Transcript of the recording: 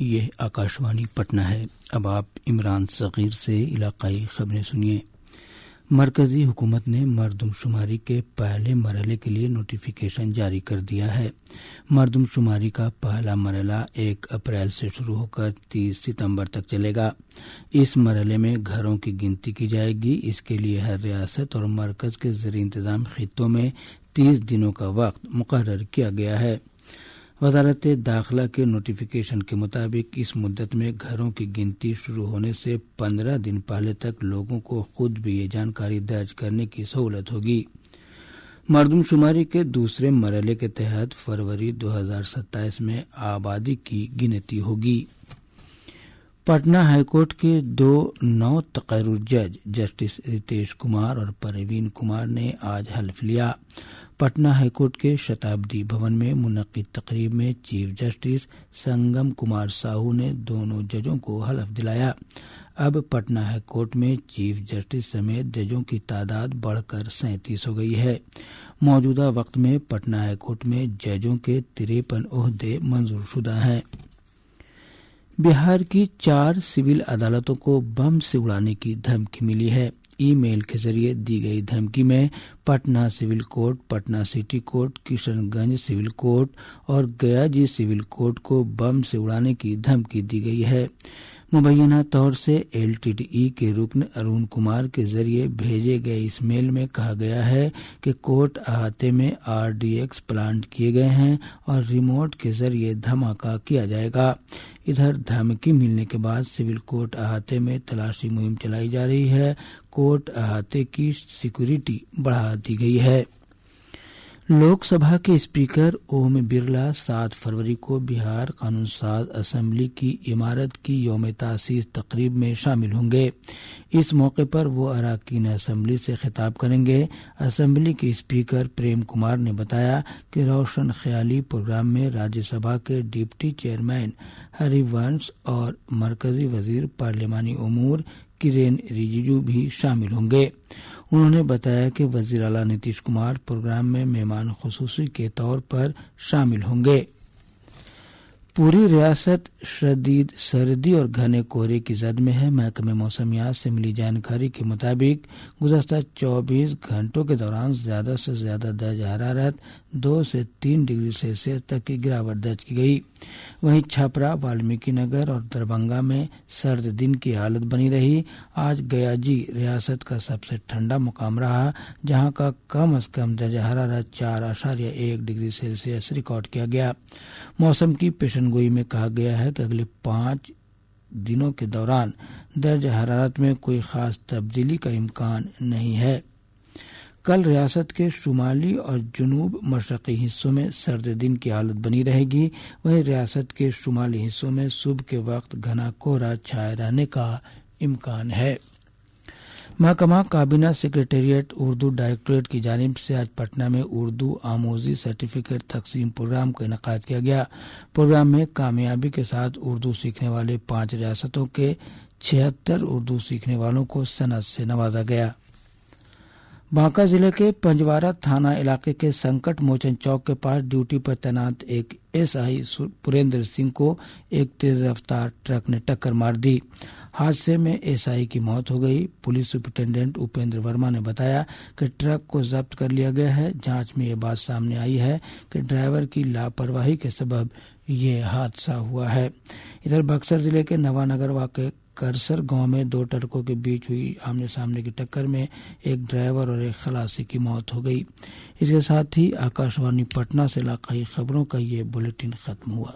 یہ آکاشوانی پٹنہ ہے۔ اب آپ عمران صغیر سے علاقائی خبریں سنیے۔ مرکزی حکومت نے مردم شماری کے پہلے مرحلے کے لیے نوٹیفیکیشن جاری کر دیا ہے۔ مردم شماری کا پہلا مرحلہ 1 اپریل سے شروع ہو کر 30 ستمبر تک چلے گا۔ اس مرحلے میں گھروں کی گنتی کی جائے گی۔ اس کے لیے ہر ریاست اور مرکز کے زیر انتظام خطوں میں 30 دنوں کا وقت مقرر کیا گیا ہے۔ وزارت داخلہ کے نوٹیفیکیشن کے مطابق اس مدت میں گھروں کی گنتی شروع ہونے سے 15 دن پہلے تک لوگوں کو خود بھی یہ جانکاری درج کرنے کی سہولت ہوگی۔ مردم شماری کے دوسرے مرحلے کے تحت فروری 2027 میں آبادی کی گنتی ہوگی۔ پٹنہ ہائی کورٹ کے 2 نو تقرر جج جسٹس رتیش کمار اور پروین کمار نے آج حلف لیا۔ پٹنہ ہائی کورٹ کے شتابدی بھون میں منعقد تقریب میں چیف جسٹس سنگم کمار ساہو نے دونوں ججوں کو حلف دلایا۔ اب پٹنہ ہائی کورٹ میں چیف جسٹس سمیت ججوں کی تعداد بڑھ کر 37 ہو گئی ہے۔ موجودہ وقت میں پٹنہ ہائی کورٹ میں ججوں کے 53 عہدے منظور شدہ ہیں۔ بہار کی 4 سول عدالتوں کو بم سے اڑانے کی دھمکی ملی ہے۔ ای میل کے ذریعے دی گئی دھمکی میں Patna civil court, Patna city court, Kishanganj civil court اور گیا جی سول کورٹ کو بم سے اڑانے کی دھمکی دی گئی ہے۔ مبینہ طور سے LTTE کے رکن ارون کمار کے ذریعے بھیجے گئے اس میل میں کہا گیا ہے کہ کورٹ احاطے میں RDX پلانٹ کیے گئے ہیں اور ریموٹ کے ذریعے دھماکہ کیا جائے گا۔ ادھر دھمکی ملنے کے بعد سول کورٹ احاطے میں تلاشی مہم چلائی جا رہی ہے۔ کورٹ احاطے کی سیکورٹی بڑھا دی گئی ہے۔ لوک سبھا کے اسپیکر اوم برلا 7 فروری کو بہار قانون ساز اسمبلی کی عمارت کی یوم تاسیس تقریب میں شامل ہوں گے۔ اس موقع پر وہ اراکین اسمبلی سے خطاب کریں گے۔ اسمبلی کے اسپیکر پریم کمار نے بتایا کہ روشن خیالی پروگرام میں راجیہ سبھا کے ڈپٹی چیئرمین ہری ونش اور مرکزی وزیر پارلیمانی امور کرین رجیجو بھی شامل ہوں گے۔ انہوں نے بتایا کہ وزیر اعلیٰ نتیش کمار پروگرام میں مہمان خصوصی کے طور پر شامل ہوں گے۔ پوری ریاست شدید سردی اور گھنے کہرے کی زد میں ہے۔ محکمہ موسمیات سے ملی جانکاری کے مطابق گزشتہ 24 گھنٹوں کے دوران زیادہ سے زیادہ درجہ حرارت 2 سے 3 ڈگری سیلسیس تک کی گراوٹ درج کی گئی۔ وہیں چھپرا، والمیکی نگر اور دربھنگہ میں سرد دن کی حالت بنی رہی۔ آج گیا جی ریاست کا سب سے ٹھنڈا مقام رہا، جہاں کا کم از کم درجہ حرارت 4.1 ڈگری سیلسیس ریکارڈ کیا گیا۔ موسم کی پیشن گوئی میں کہا گیا ہے کہ اگلے 5 دنوں کے دوران درجہ حرارت میں کوئی خاص تبدیلی کا امکان نہیں ہے۔ کل ریاست کے شمالی اور جنوب مشرقی حصوں میں سرد دن کی حالت بنی رہے گی۔ وہیں ریاست کے شمالی حصوں میں صبح کے وقت گھنا کہرا چھائے رہنے کا امکان ہے۔ محکمہ کابینہ سیکریٹریٹ اردو ڈائریکٹوریٹ کی جانب سے آج پٹنہ میں اردو آموزی سرٹیفکیٹ تقسیم پروگرام کا انعقاد کیا گیا۔ پروگرام میں کامیابی کے ساتھ اردو سیکھنے والے 5 ریاستوں کے 76 اردو سیکھنے والوں کو سند سے نوازا گیا۔ بانکا ضلع کے پنجوارہ تھانہ علاقے کے سنکٹ موچن چوک کے پاس ڈیوٹی پر تعینات ایک SI پریندر سنگھ کو ایک تیز رفتار ٹرک نے ٹکر مار دی۔ حادثے میں SI کی موت ہو گئی۔ پولیس سپرنٹینڈنٹ اپیندر ورما نے بتایا کہ ٹرک کو ضبط کر لیا گیا ہے۔ جانچ میں یہ بات سامنے آئی ہے کہ ڈرائیور کی لاپرواہی کے سبب یہ حادثہ ہوا ہے۔ ادھر بکسر ضلع کے نوا نگر واقع کرسر گاؤں میں 2 ٹرکوں کے بیچ ہوئی آمنے سامنے کی ٹکر میں ایک ڈرائیور اور ایک خلاصی کی موت ہو گئی۔ اس کے ساتھ ہی آکاشوانی پٹنہ سے علاقائی خبروں کا یہ بلیٹن ختم ہوا۔